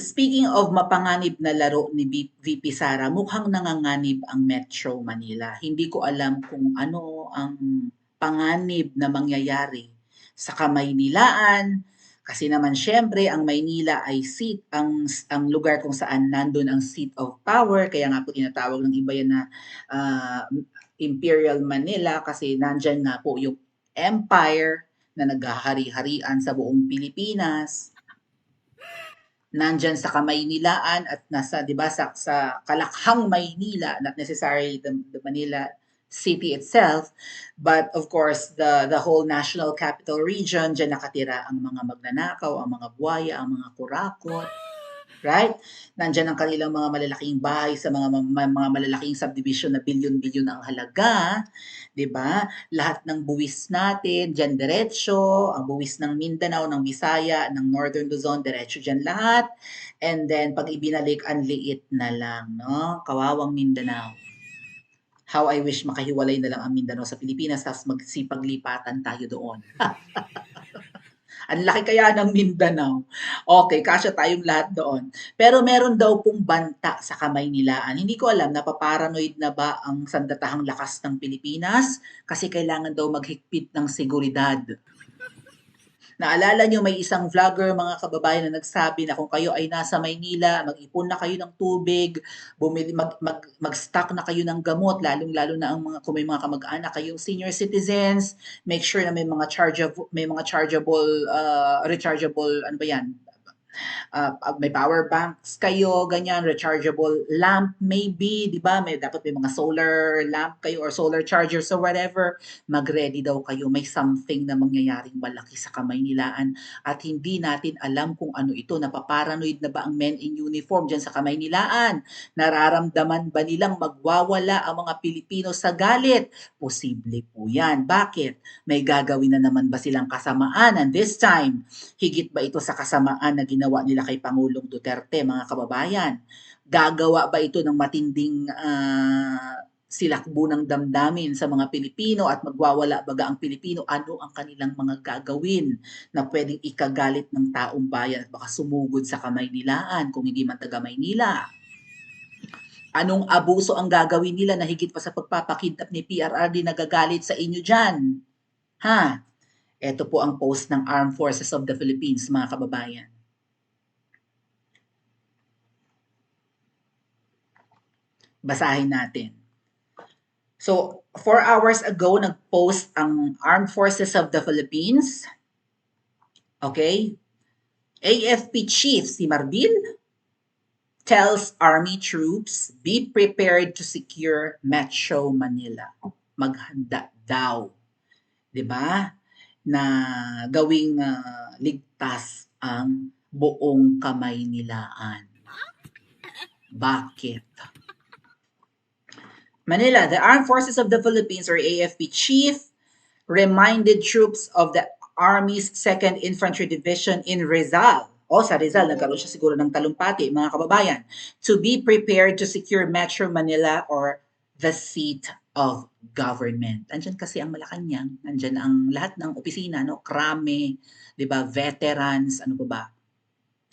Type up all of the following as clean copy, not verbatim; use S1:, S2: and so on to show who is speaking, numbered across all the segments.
S1: Speaking of mapanganib na laro ni VP Sara, mukhang nanganganib ang Metro Manila. Hindi ko alam kung ano ang panganib na mangyayari sa Kamaynilaan. Kasi naman syempre ang Maynila ay ang lugar kung saan nandun ang seat of power. Kaya nga po tinatawag ng iba yan na Imperial Manila kasi nandyan nga po yung empire na naghahari-harian sa buong Pilipinas. Nandyan sa Kamaynilaan at nasa, 'di ba, sa Kalakhang Maynila, not necessarily the Manila city itself, but of course the whole National Capital Region, diyan nakatira ang mga magnanakaw, ang mga buwaya, ang mga kurakot. Right? Nandiyan ang kanilang mga malalaking bahay sa mga malalaking subdivision na bilyon-bilyon ang halaga, 'di ba? Lahat ng buwis natin diyan diretso, ang buwis ng Mindanao, ng Visaya, ng Northern Luzon diretso diyan lahat. And then pag ibinalik ang liit na lang, no? Kawawang Mindanao. How I wish makahiwalay na lang ang Mindanao sa Pilipinas tapos magsipaglipatan tayo doon. Ang laki kaya ng Mindanao. Okay, kasya tayong lahat doon. Pero meron daw pong banta sa Kamaynilaan. Hindi ko alam, napaparanoid na ba ang sandatahang lakas ng Pilipinas? Kasi kailangan daw maghigpit ng seguridad. Naalala nyo, may isang vlogger, mga kababayan, na nagsabi na kung kayo ay nasa Maynila, mag-ipon na kayo ng tubig, mag-stock na kayo ng gamot, lalong-lalo na ang kung may mga kamag-anak kayong senior citizens, make sure na may mga chargeable, rechargeable, ano ba yan? May power banks kayo, ganyan, rechargeable lamp maybe, di ba? Dapat may mga solar lamp kayo or solar chargers or whatever. Mag-ready daw kayo. May something na mangyayaring malaki sa Kamaynilaan at hindi natin alam kung ano ito. Napaparanoid na ba ang men in uniform dyan sa Kamaynilaan? Nararamdaman ba nilang magwawala ang mga Pilipino sa galit? Posible po yan. Bakit? May gagawin na naman ba silang kasamaan? And this time, higit ba ito sa kasamaan na ginawa nila kay Pangulong Duterte, mga kababayan? Gagawa ba ito ng matinding silakbo ng damdamin sa mga Pilipino at magwawala baga ang Pilipino? Ano ang kanilang mga gagawin na pwedeng ikagalit ng taong bayan at baka sumugod sa Kamaynilaan kung hindi man taga Maynila? Anong abuso ang gagawin nila na higit pa sa pagpapakidnap ni PRRD nagagalit sa inyo dyan? Ha? Ito po ang post ng Armed Forces of the Philippines, mga kababayan. Basahin natin. So, 4 hours ago, nag-post ang Armed Forces of the Philippines. Okay? AFP Chief si Marbil tells Army troops, be prepared to secure Metro Manila. Maghanda daw. 'Di ba? Na gawing ligtas ang buong Kamaynilaan. Bakit? Manila, the Armed Forces of the Philippines or AFP Chief reminded troops of the Army's 2nd Infantry Division in Rizal. Sa Rizal, nagkaroon siya siguro ng talumpati, mga kababayan, to be prepared to secure Metro Manila or the seat of government. Andyan kasi ang Malacanang, andyan ang lahat ng opisina, no? Krame, 'di ba? Veterans, ano ba?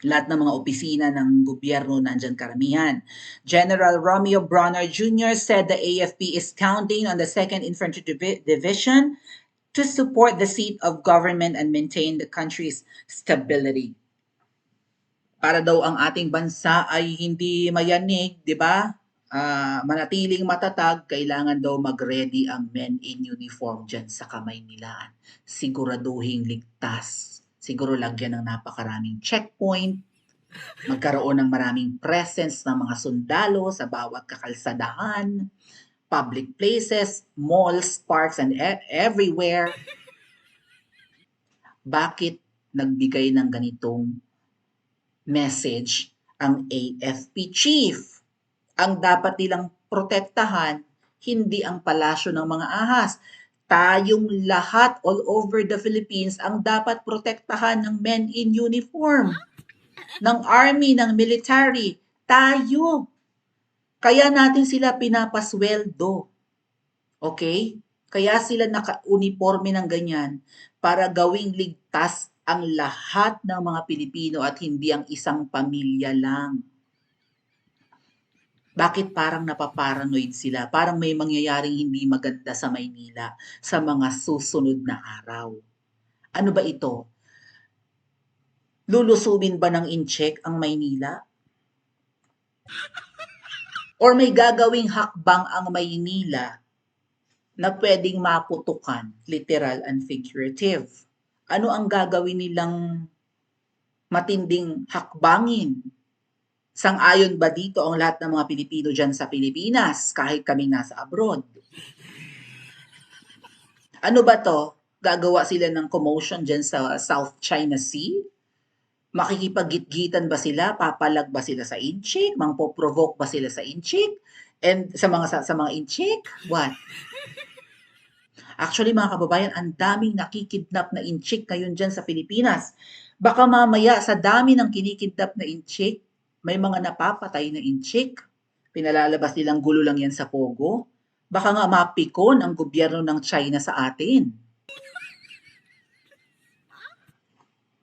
S1: Lahat ng mga opisina ng gobyerno nandyan karamihan. General Romeo Bronner Jr. said the AFP is counting on the 2nd Infantry Division to support the seat of government and maintain the country's stability. Para daw ang ating bansa ay hindi mayanig, di ba? Manatiling matatag, kailangan daw mag-ready ang men in uniform dyan sa Kamaynilaan. Siguraduhin ligtas. Siguro lagyan ng napakaraming checkpoint, magkaroon ng maraming presence ng mga sundalo sa bawat kakalsadahan, public places, malls, parks, and everywhere. Bakit nagbigay ng ganitong message ang AFP Chief? Ang dapat nilang protektahan, hindi ang palasyo ng mga ahas. Tayong lahat all over the Philippines ang dapat protektahan ng men in uniform, ng army, ng military. Tayo. Kaya natin sila pinapasweldo. Okay? Kaya sila naka-uniforme ng ganyan para gawing ligtas ang lahat ng mga Pilipino at hindi ang isang pamilya lang. Bakit parang napaparanoid sila? Parang may mangyayaring hindi maganda sa Maynila sa mga susunod na araw. Ano ba ito? Lulusumin ba ng incheck ang Maynila? Or may gagawing hakbang ang Maynila na pwedeng maputukan, literal and figurative? Ano ang gagawin nilang matinding hakbangin? Sang-ayon ba dito ang lahat ng mga Pilipino dyan sa Pilipinas kahit kami nasa abroad? Ano ba to? Gagawa sila ng commotion dyan sa South China Sea? Makikipag-gitgitan ba sila? Papalag ba sila sa inchik? Mangpo-provoke ba sila sa inchik? And sa mga inchik? What? Actually mga kababayan, ang daming nakikidnap na inchik ngayon dyan sa Pilipinas. Baka mamaya sa dami ng kinikidnap na inchik, may mga napapatay na inchik. Pinalalabas nilang gulo lang yan sa Pogo. Baka nga mapikon ang gobyerno ng China sa atin.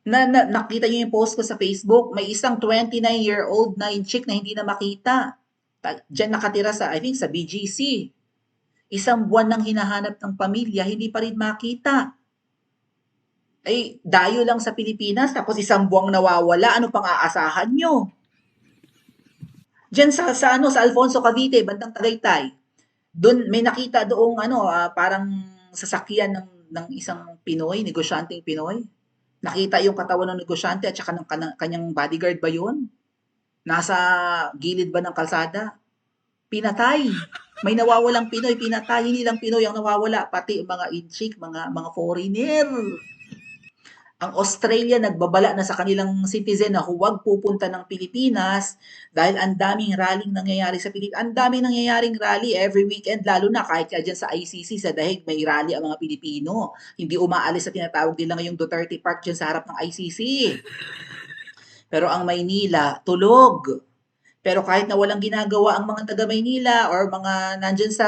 S1: Nakita niyo yung post ko sa Facebook, may isang 29-year-old na inchik na hindi na makita. Diyan nakatira sa, I think, sa BGC. Isang buwan nang hinahanap ng pamilya, hindi pa rin makita. Ay, dayo lang sa Pilipinas, tapos isang buwang nawawala, ano pang aasahan nyo? Diyan sa Alfonso Cavite, bandang Tagaytay, doon may nakita doong parang sasakyan ng isang Pinoy, negosyanteng Pinoy. Nakita yung katawan ng negosyante at saka ng kanyang bodyguard ba yun? Nasa gilid ba ng kalsada? Pinatay. May nawawalang Pinoy, pinatay. Hindi lang Pinoy ang nawawala, pati mga inchik, mga foreigner. Ang Australia nagbabala na sa kanilang citizen na huwag pupunta ng Pilipinas dahil ang daming rallying nangyayari sa Pilipinas. Ang daming nangyayaring rally every weekend, lalo na kahit dyan sa ICC, sa dahig may rally ang mga Pilipino. Hindi umaalis sa tinatawag nila ngayong Duterte Park dyan sa harap ng ICC. Pero ang Maynila, tulog. Pero kahit na walang ginagawa ang mga taga Maynila or mga nandyan sa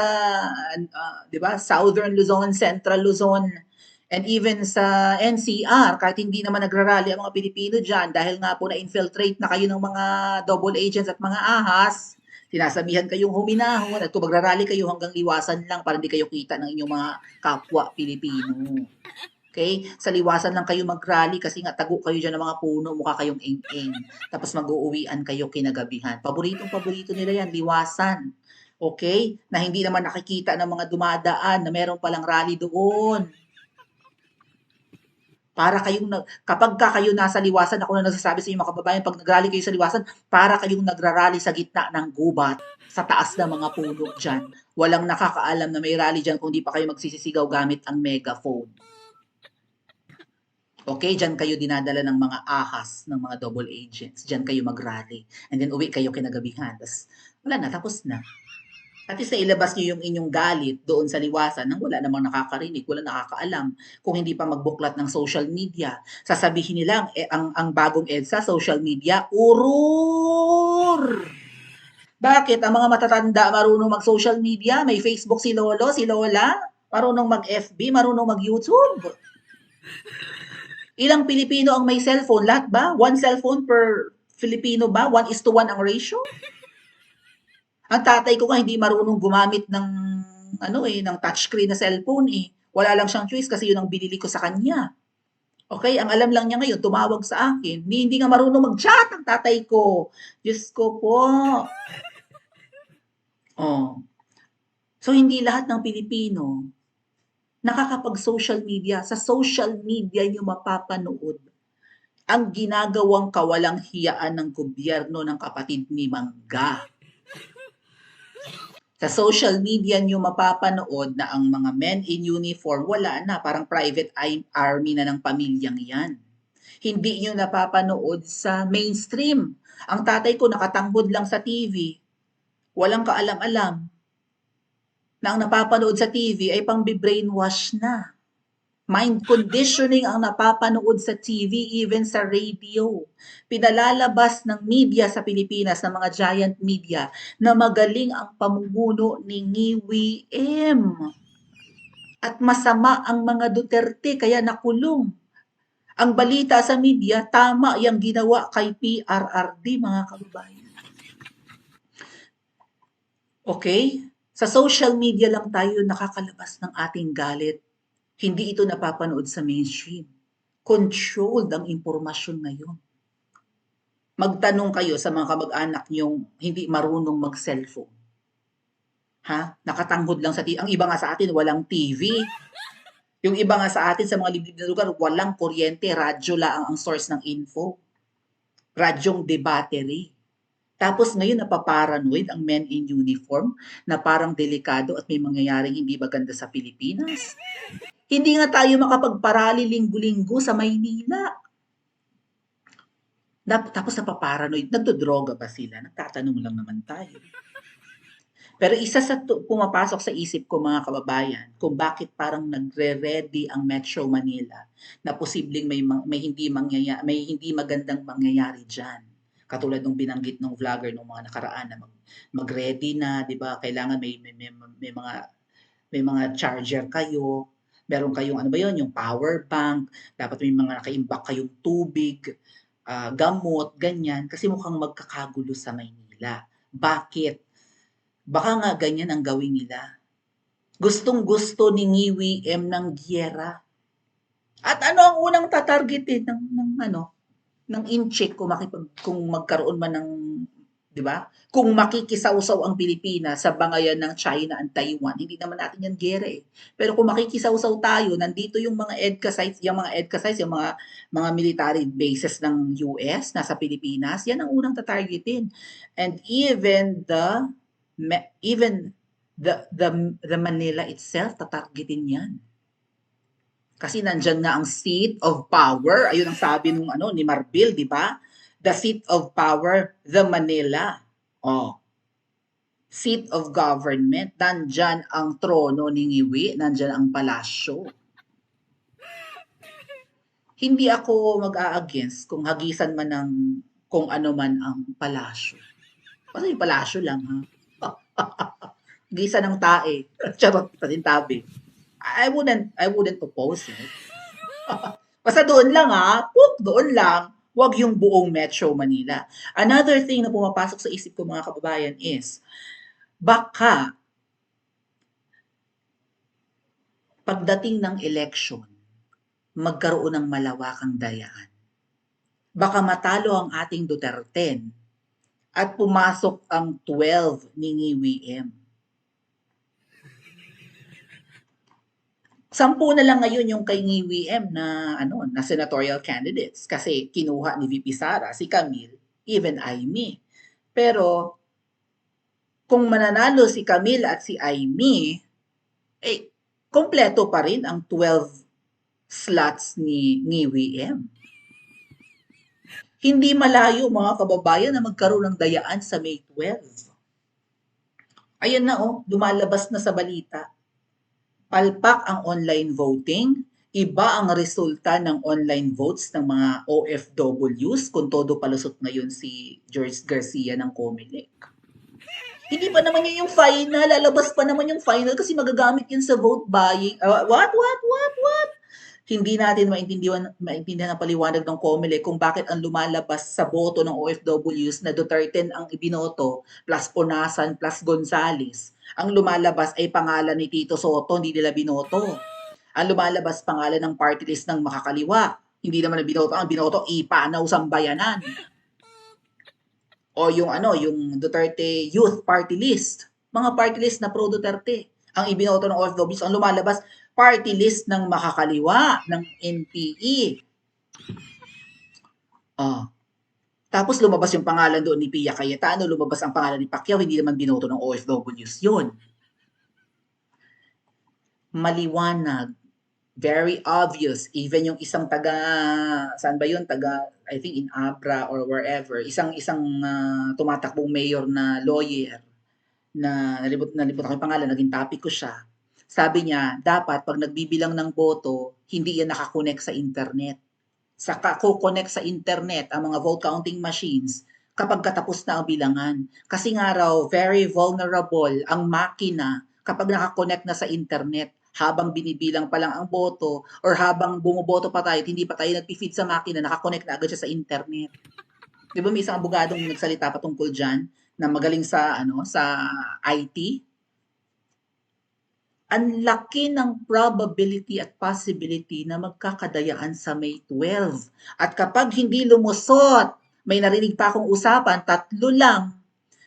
S1: 'di ba, Southern Luzon, Central Luzon, and even sa NCR, kahit hindi naman nagrarally ang mga Pilipino diyan dahil nga po na-infiltrate na kayo ng mga double agents at mga ahas, sinasabihan kayong huminahon at kung magrarally kayo hanggang liwasan lang para hindi kayo kita ng inyong mga kapwa Pilipino. Okay? Sa liwasan lang kayo mag-rally kasi nga tago kayo dyan ng mga puno, mukha kayong eng-eng. Tapos mag-uuwian kayo kinagabihan. Paboritong-paborito nila yan, liwasan. Okay? Na hindi naman nakikita ng mga dumadaan na meron palang rally doon. Para kapag kayo nasa liwasan, ako na nagsasabi sa inyo mga kababayan, pag nag-rally kayo sa liwasan, para kayong nagrarally sa gitna ng gubat, sa taas ng mga puno dyan. Walang nakakaalam na may rally dyan kung di pa kayo magsisisigaw gamit ang megaphone. Okay, diyan kayo dinadala ng mga ahas, ng mga double agents. Diyan kayo mag-rally. And then uwi kayo kinagabihan. Tapos wala na, tapos na. At least nailabas niyo yung inyong galit doon sa liwasan nang wala namang nakakarinig, wala nakakaalam. Kung hindi pa magbuklat ng social media, sasabihin nila ang bagong EDSA, social media, urur! Bakit? Ang mga matatanda marunong mag-social media, may Facebook si Lolo, si Lola, marunong mag-FB, marunong mag-YouTube. Ilang Pilipino ang may cellphone? Lahat ba? One cellphone per Filipino ba? 1:1 ang ratio? Ang tatay ko nga hindi marunong gumamit ng ng touchscreen na cellphone eh. Wala lang siyang choice kasi yun ang binili ko sa kanya. Okay, ang alam lang niya ngayon, tumawag sa akin. Hindi nga marunong mag-chat ang tatay ko. Diyos ko po. Oh. So, hindi lahat ng Pilipino nakakapag-social media. Sa social media nyo mapapanood ang ginagawang kawalang hiyaan ng gobyerno ng kapatid ni Mangga. Sa social media nyo mapapanood na ang mga men in uniform, wala na, parang private army na ng pamilyang yan. Hindi nyo napapanood sa mainstream. Ang tatay ko nakatanghod lang sa TV. Walang kaalam-alam na ang napapanood sa TV ay pang-brainwash na. Mind conditioning ang napapanood sa TV, even sa radio. Pinalalabas ng media sa Pilipinas, ng mga giant media, na magaling ang pamumuno ni Ngiwi M. At masama ang mga Duterte, kaya nakulong. Ang balita sa media, tama yung ginawa kay PRRD, mga kababayan. Okay? Sa social media lang tayo nakakalabas ng ating galit. Hindi ito napapanood sa mainstream. Controlled ang impormasyon ngayon. Magtanong kayo sa mga kamag-anak niyong hindi marunong mag-cellphone. Ha? Nakatanghod lang sa TV. Ang iba nga sa atin, walang TV. Yung iba nga sa atin, sa mga liblib na lugar, walang kuryente, radyo lang ang source ng info. Radyong de battery. Tapos ngayon napaparanoid ang men in uniform na parang delikado at may mangyayaring hindi maganda sa Pilipinas. Hindi nga tayo makapagparali linggo-linggo sa Maynila. Tapos napaparanoid, nagdodroga ba sila? Nagtatanong lang naman tayo. Pero isa sa pumapasok sa isip ko, mga kababayan, kung bakit parang nagre-ready ang Metro Manila na posibleng may hindi magandang mangyayari diyan. Katulad nung binanggit ng vlogger nung mga nakaraan na mag-ready na, 'di ba? Kailangan may mga charger kayo. Meron kayong ano ba 'yon, yung power bank, dapat may mga nakaimbak kayong tubig, gamot, ganyan kasi mukhang magkakagulo sa Maynila. Bakit? Baka nga ganyan ang gawin nila. Gustong-gusto ni Ngiwi M ng giyera. At ano ang unang tatargetin ng ano, ng incheck kung magkaroon man ng, 'di ba? Kung makikisawsaw ang Pilipinas sa bangayan ng China and Taiwan, hindi naman natin yan giyera eh. Pero kung makikisawsaw tayo, nandito yung mga EDCA sites, yung mga military bases ng US nasa Pilipinas, yan ang unang tatargetin. And even the Manila itself, tatargetin yan. Kasi nandiyan nga ang seat of power. Ayun ang sabi nung ni Marbil, di ba? The seat of power, the Manila. Oh, seat of government. Nandiyan ang trono ni Ngiwi, nandiyan ang palasyo. Hindi ako mag-a-against kung hagisan man ng kung ano man ang palasyo. Kasi yung palasyo lang, ha? Gisa ng tae. Charot, patintabi. I wouldn't oppose it. Basta doon lang doon lang. Huwag yung buong Metro Manila. Another thing na pumapasok sa isip ko, mga kababayan, is baka pagdating ng election, magkaroon ng malawakang dayaan. Baka matalo ang ating Duterte at pumasok ang 12 ni Ngiwi M. 10 na lang ngayon yung kay Ngiwi M na senatorial candidates kasi kinuha ni VP Sara, si Camille, even Aimee. Pero kung mananalo si Camille at si Aimee, kompleto pa rin ang 12 slots ni Ngiwi M. Hindi malayo, mga kababayan, na magkaroon ng dayaan sa May 12. Ayan na lumalabas na sa balita. Palpak ang online voting, iba ang resulta ng online votes ng mga OFWs kung todo palusot ngayon si George Garcia ng Comelec. Hindi pa naman yun yung final, lalabas pa naman yung final kasi magagamit yun sa vote buying. What? Hindi natin maintindihan ang paliwanag ng Comelec kung bakit ang lumalabas sa boto ng OFWs na Duterte ang ibinoto plus Punasan plus Gonzales. Ang lumalabas ay pangalan ni Tito Soto, hindi nila binoto. Ang lumalabas pangalan ng party list ng Makakaliwa. Hindi naman na binoto. Ang binoto, Ipanaw Sambayanan. O yung Duterte Youth Party List. Mga party list na pro Duterte. Ang ibinoto ng OFWs, ang lumalabas, party list ng Makakaliwa, ng NPE. Tapos lumabas yung pangalan doon ni Pia Cayetano, lumabas ang pangalan ni Pacquiao, hindi naman binoto ng OFWs yun. Maliwanag, very obvious, even yung isang saan ba yun, I think in Abra or wherever, isang tumatakbong mayor na lawyer, na nalibot ako yung pangalan, naging topic ko siya. Sabi niya, dapat pag nagbibilang ng boto, hindi yan nakakonect sa internet. Saka ko-connect sa internet ang mga vote counting machines kapag katapos na ang bilangan. Kasi nga raw, very vulnerable ang makina kapag nakakonect na sa internet. habang binibilang pa lang ang boto or habang bumoboto pa tayo at hindi pa tayo nagpi-feed sa makina, naka-connect na agad siya sa internet. 'Di ba may isang abogadong nagsalita patungkol diyan na magaling sa sa IT? Ang laki ng probability at possibility na magkakadayaan sa May 12. At kapag hindi lumusot, may narinig pa akong usapan, 3 lang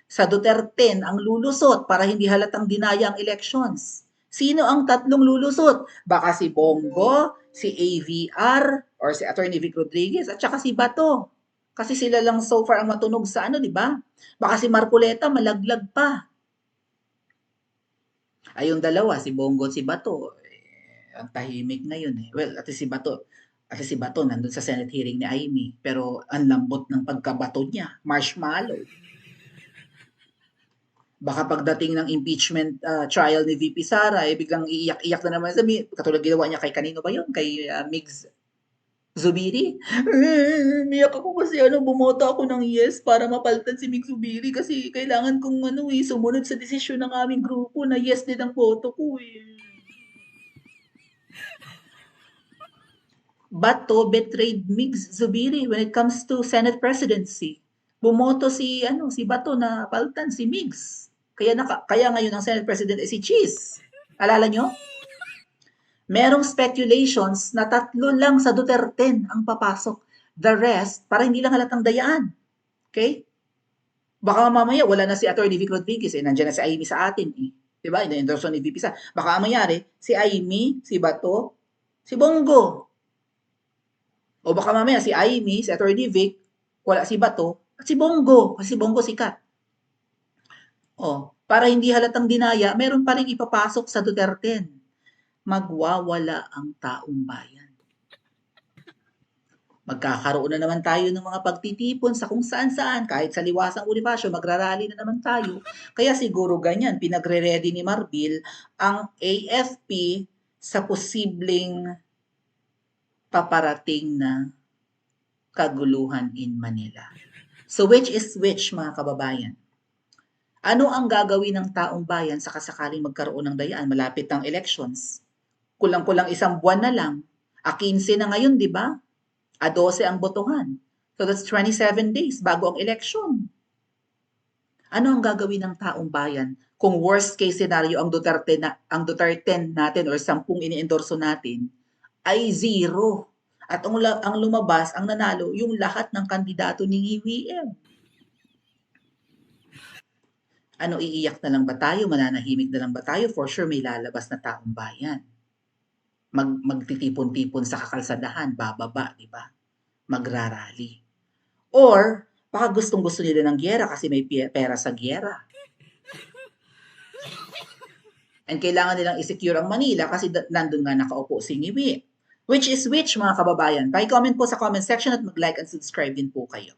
S1: sa Duterte ang lulusot para hindi halatang dinaya ang elections. Sino ang 3 lulusot? Baka si Bongo, si AVR, or si Attorney Vic Rodriguez, at saka si Bato. Kasi sila lang so far ang matunog sa di ba? Baka si Marcoleta malaglag pa. Ay yung dalawa, si Bongo at si Bato, ang tahimik ngayon eh. Well, at si Bato nandun sa Senate hearing ni Amy, pero ang lambot ng pagkabato niya, marshmallow. Baka pagdating ng impeachment trial ni VP Sara, eh, biglang iiyak-iyak na naman sabi, katulad ginawa niya kay kanino ba yun? Kay Migs Zubiri? Umiyak ako kasi bumoto ako ng yes para mapalitan si Migs Zubiri kasi kailangan kong sumunod sa desisyon ng aming grupo na yes din ang boto ko eh. Bato betrayed Migs Zubiri when it comes to Senate presidency. Bumoto si Bato na palitan si Migs. Kaya ngayon ang Senate President ay si Cheese. Alala nyo? Merong speculations na 3 lang sa Duterte ang papasok. The rest, para hindi lang halatang dayaan. Okay? Baka mamaya wala na si Attorney Vic Rodriguez nandiyan na si Amy sa atin eh. 'Di ba? Ina-endorse ni VP sa. Baka mayari si Amy, si Bato, si Bongo. O baka mamaya si Amy, si Attorney Vic, wala si Bato, at si Bongo. Kasi si Bongo sikat. Para hindi halatang dinaya, meron pa rin ipapasok sa Duterte. Magwawala ang taong bayan. Magkakaroon na naman tayo ng mga pagtitipon sa kung saan-saan, kahit sa liwasang Bonifacio, magrarally na naman tayo. Kaya siguro ganyan, pinagre-ready ni Marbil ang AFP sa posibleng paparating na kaguluhan in Manila. So which is which, mga kababayan? Ano ang gagawin ng taong bayan sa kasakaling magkaroon ng dayaan? Malapit ang elections. Kulang-kulang 1 buwan na lang. 15 na ngayon, di ba? 12 ang botohan. So that's 27 days bago ang election. Ano ang gagawin ng taong bayan kung worst case scenario ang Duterte natin or 10 ini-endorso natin ay 0? At ang lumabas, ang nanalo, yung lahat ng kandidato ni EVM. Ano, iiyak na lang ba tayo? Mananahimik na lang ba tayo? For sure, may lalabas na taong bayan. Magtitipon-tipon sa kakalsadahan, bababa, di ba? Magrarally. Or, baka gustong-gusto nila ng gyera kasi may pera sa gyera. And kailangan nilang i-secure ang Manila kasi nandun nga nakaupo si Ngiwi. Which is which, mga kababayan? Pa-comment po sa comment section at mag-like and subscribe din po kayo.